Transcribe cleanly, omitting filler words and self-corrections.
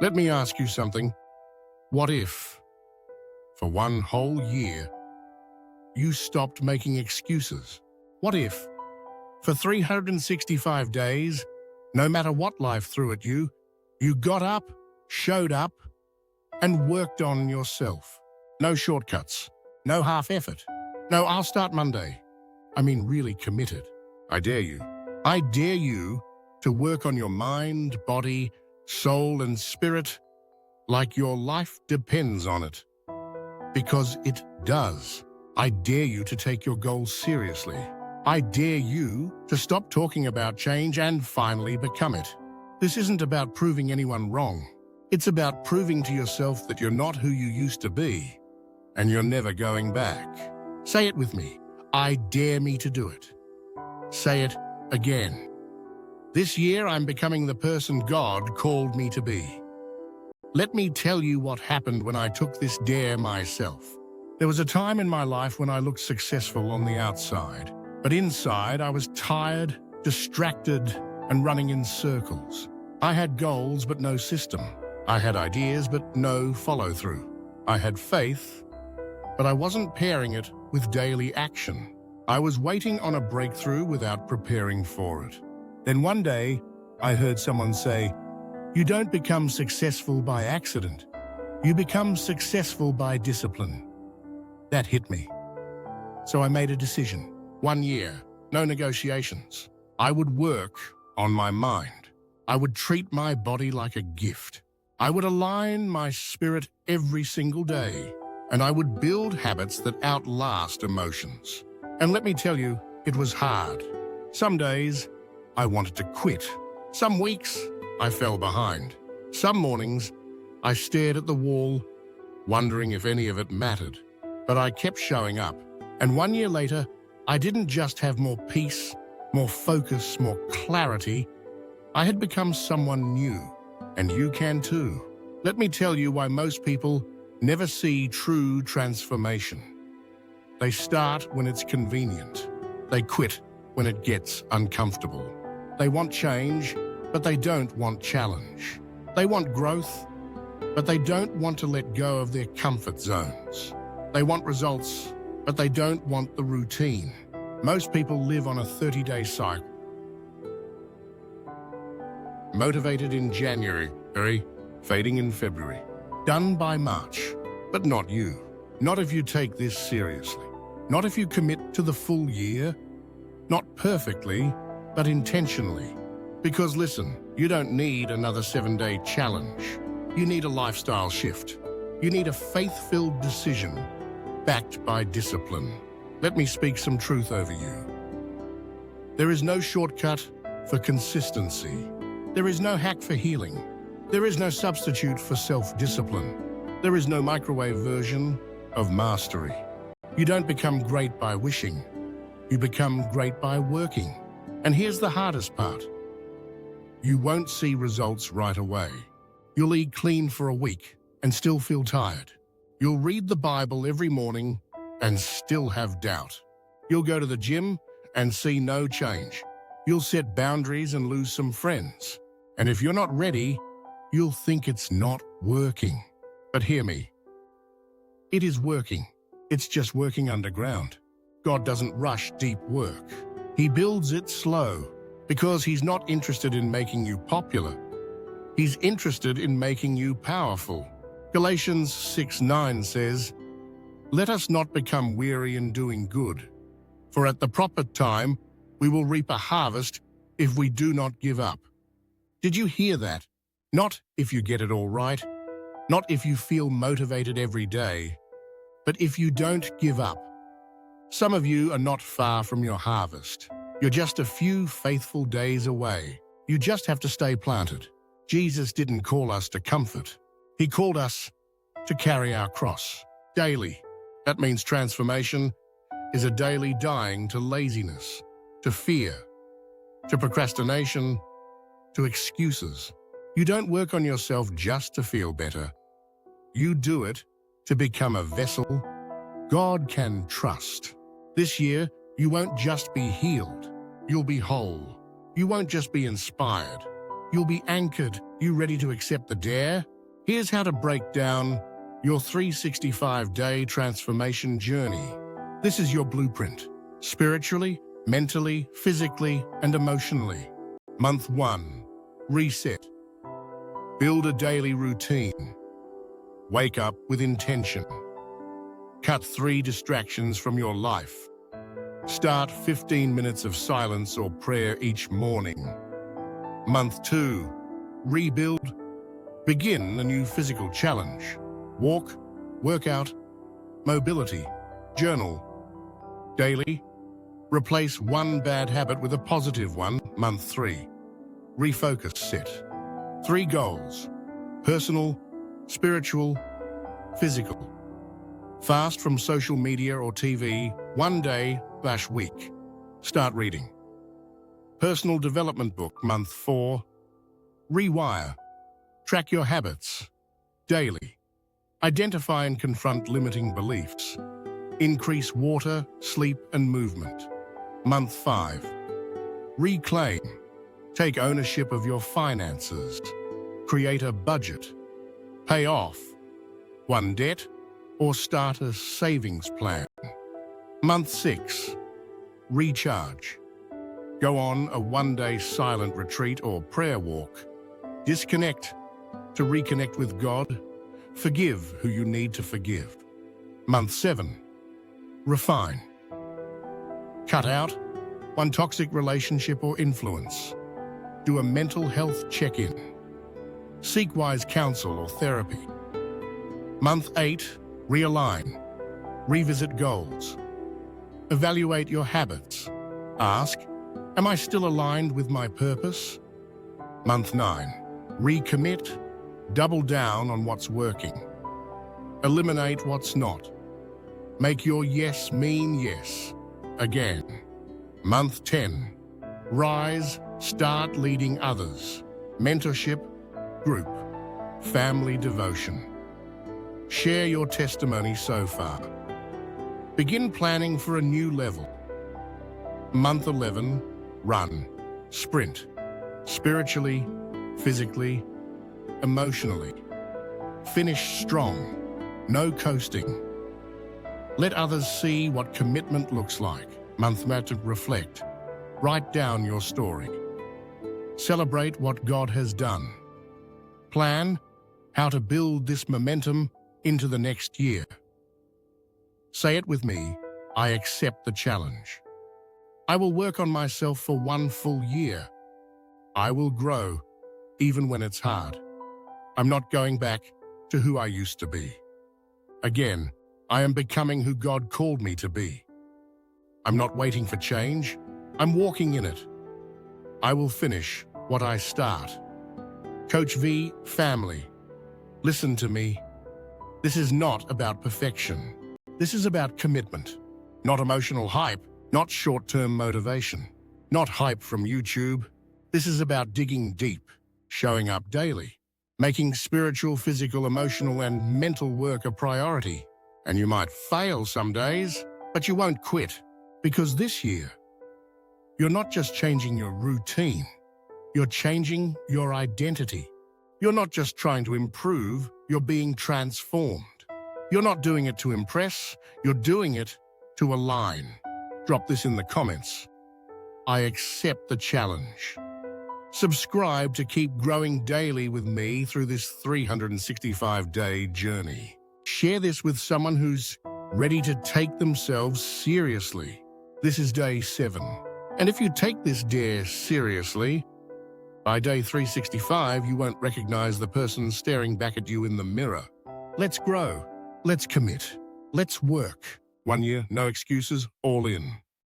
Let me ask you something. What if, for one whole year, you stopped making excuses? What if, for 365 days, no matter what life threw at you, you got up, showed up, and worked on yourself? No shortcuts, no half effort, no I'll start Monday. I mean really committed. I dare you. I dare you to work on your mind, body, soul, and spirit like your life depends on it. Because it does. I dare you to take your goals seriously. I dare you to stop talking about change and finally become it. This isn't about proving anyone wrong. It's about proving to yourself that you're not who you used to be, and you're never going back. Say it with me. I dare me to do it. Say it again. This year, I'm becoming the person God called me to be. Let me tell you what happened when I took this dare myself. There was a time in my life when I looked successful on the outside, but inside I was tired, distracted, and running in circles. I had goals but no system. I had ideas but no follow-through. I had faith, but I wasn't pairing it with daily action. I was waiting on a breakthrough without preparing for it. Then one day, I heard someone say, "You don't become successful by accident. You become successful by discipline." That hit me. So I made a decision. 1 year, no negotiations. I would work on my mind. I would treat my body like a gift. I would align my spirit every single day. And I would build habits that outlast emotions. And let me tell you, it was hard. Some days, I wanted to quit. Some weeks, I fell behind. Some mornings, I stared at the wall, wondering if any of it mattered. But I kept showing up. And 1 year later, I didn't just have more peace, more focus, more clarity. I had become someone new. And you can too. Let me tell you why most people never see true transformation. They start when it's convenient. They quit when it gets uncomfortable. They want change, but they don't want challenge. They want growth, but they don't want to let go of their comfort zones. They want results, but they don't want the routine. Most people live on a 30-day cycle. Motivated in January, fading in February. Done by March, but not you. Not if you take this seriously. Not if you commit to the full year. Not perfectly, but intentionally. Because listen, you don't need another 7-day challenge. You need a lifestyle shift. You need a faith-filled decision backed by discipline. Let me speak some truth over you. There is no shortcut for consistency. There is no hack for healing. There is no substitute for self-discipline. There is no microwave version of mastery. You don't become great by wishing. You become great by working. And here's the hardest part. You won't see results right away. You'll eat clean for a week and still feel tired. You'll read the Bible every morning and still have doubt. You'll go to the gym and see no change. You'll set boundaries and lose some friends. And if you're not ready, you'll think it's not working. But hear me. It is working. It's just working underground. God doesn't rush deep work. He builds it slow because He's not interested in making you popular. He's interested in making you powerful. Galatians 6:9 says, "Let us not become weary in doing good, for at the proper time we will reap a harvest if we do not give up." Did you hear that? Not if you get it all right, not if you feel motivated every day, but if you don't give up. Some of you are not far from your harvest. You're just a few faithful days away. You just have to stay planted. Jesus didn't call us to comfort. He called us to carry our cross daily. That means transformation is a daily dying to laziness, to fear, to procrastination, to excuses. You don't work on yourself just to feel better. You do it to become a vessel God can trust. This year, you won't just be healed. You'll be whole. You won't just be inspired. you'll be anchored. You ready to accept the dare? Here's how to break down your 365-day transformation journey. This is your blueprint, spiritually, mentally, physically, and emotionally. Month 1, reset. Build a daily routine. Wake up with intention. Cut 3 distractions from your life. Start 15 minutes of silence or prayer each morning. Month 2, rebuild. Begin a new physical challenge. Walk, workout, mobility, journal. Daily, replace one bad habit with a positive one. Month 3, refocus. Set 3 goals: personal, spiritual, physical. Fast from social media or TV, 1 day/week. Start reading. Personal development book. Month 4, rewire. Track your habits. Daily. Identify and confront limiting beliefs. Increase water, sleep, and movement. Month 5, reclaim. Take ownership of your finances. Create a budget. Pay off one debt or start a savings plan. Month 6, recharge. Go on a 1-day silent retreat or prayer walk. Disconnect to reconnect with God. Forgive who you need to forgive. Month 7, refine. Cut out one toxic relationship or influence. Do a mental health check-in. Seek wise counsel or therapy. Month 8, realign. Revisit goals. Evaluate your habits. Ask, am I still aligned with my purpose? Month 9, recommit. Double down on what's working. Eliminate what's not. Make your yes mean yes again. Month 10, rise. Start leading others. Mentorship, group, family devotion. Share your testimony so far. Begin planning for a new level. Month 11, run, sprint. Spiritually, physically, emotionally. Finish strong, no coasting. Let others see what commitment looks like. Month 12, reflect. Write down your story. Celebrate what God has done. Plan how to build this momentum into the next year. Say it with me, I accept the challenge. I will work on myself for 1 full year. I will grow, even when it's hard. I'm not going back to who I used to be. Again, I am becoming who God called me to be. I'm not waiting for change, I'm walking in it. I will finish what I start. Coach V, family, listen to me. This is not about perfection. This is about commitment. Not emotional hype, not short-term motivation, not hype from YouTube. This is about digging deep, showing up daily, making spiritual, physical, emotional, and mental work a priority. And you might fail some days, but you won't quit. Because this year, you're not just changing your routine, you're changing your identity. You're not just trying to improve, you're being transformed. You're not doing it to impress, you're doing it to align. Drop this in the comments. I accept the challenge. Subscribe to keep growing daily with me through this 365-day journey. Share this with someone who's ready to take themselves seriously. This is day 7. And if you take this dare seriously, by day 365, you won't recognize the person staring back at you in the mirror. Let's grow. Let's commit. Let's work. 1 year, no excuses, all in.